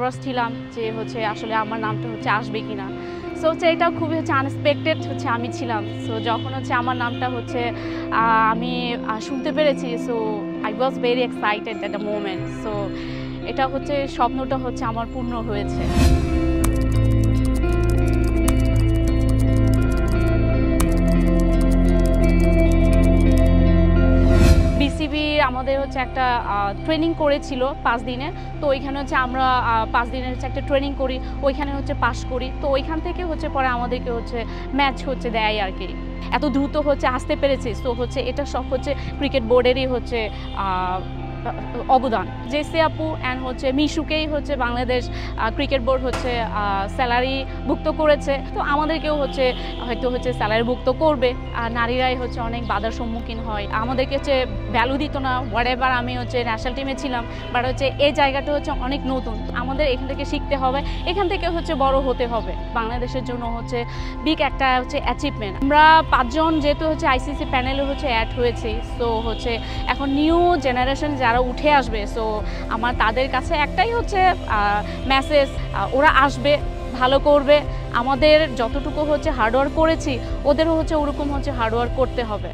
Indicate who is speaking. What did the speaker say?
Speaker 1: Nervous ছিলাম যে হচ্ছে আসলে আমার নামটা হচ্ছে আসবে কিনা। সো হচ্ছে এটা খুবই হচ্ছে আনএক্সপেক্টেড হচ্ছে আমি ছিলাম। সো যখন হচ্ছে আমার নামটা হচ্ছে আমি শুনতে পেরেছি, so I was very excited that the moment. So এটা হচ্ছে স্বপ্নটা হচ্ছে আমার পূর্ণ হয়েছে। বিসিবি আমাদের হচ্ছে একটা ট্রেনিং করেছিল 5 দিনের। তো ওইখানে হচ্ছে আমরা 5 দিনের হচ্ছে একটা ট্রেনিং করি, ওইখানে হচ্ছে পাস করি। তো ওইখান থেকে হচ্ছে পরে আমাদেরকে হচ্ছে ম্যাচ হচ্ছে দেয় আর কি। এত দ্রুত হচ্ছে আসতে পেরেছি। সো হচ্ছে এটা সব হচ্ছে ক্রিকেট বোর্ডেরই হচ্ছে অবদান। জেসি আপু অ্যান্ড হচ্ছে মিশুকেই হচ্ছে বাংলাদেশ ক্রিকেট বোর্ড হচ্ছে স্যালারি ভুক্ত করেছে। তো আমাদেরকেও হচ্ছে হয়তো হচ্ছে স্যালারি ভুক্ত করবে। আর নারীরাই হচ্ছে অনেক বাধার সম্মুখীন হয়, আমাদেরকে হচ্ছে ভ্যালু দিত না। হোয়াটএভার আমি হচ্ছে ন্যাশনাল টিমে ছিলাম, বাট হচ্ছে এই জায়গাটা হচ্ছে অনেক নতুন। আমাদের এখান থেকে শিখতে হবে, এখান থেকে হচ্ছে বড় হতে হবে। বাংলাদেশের জন্য হচ্ছে বিগ একটা হচ্ছে অ্যাচিভমেন্ট। আমরা 5 জন যেহেতু হচ্ছে আইসিসি প্যানেলে হচ্ছে অ্যাড হয়েছি। সো হচ্ছে এখন নিউ জেনারেশন যারা উঠে আসবে, সো আমার তাদের কাছে একটাই হচ্ছে মেসেজ, ওরা আসবে, ভালো করবে। আমাদের যতটুকু হচ্ছে হার্ডওয়ার্ক করেছি ওদেরও হচ্ছে ওরকম হচ্ছে হার্ডওয়ার্ক করতে হবে।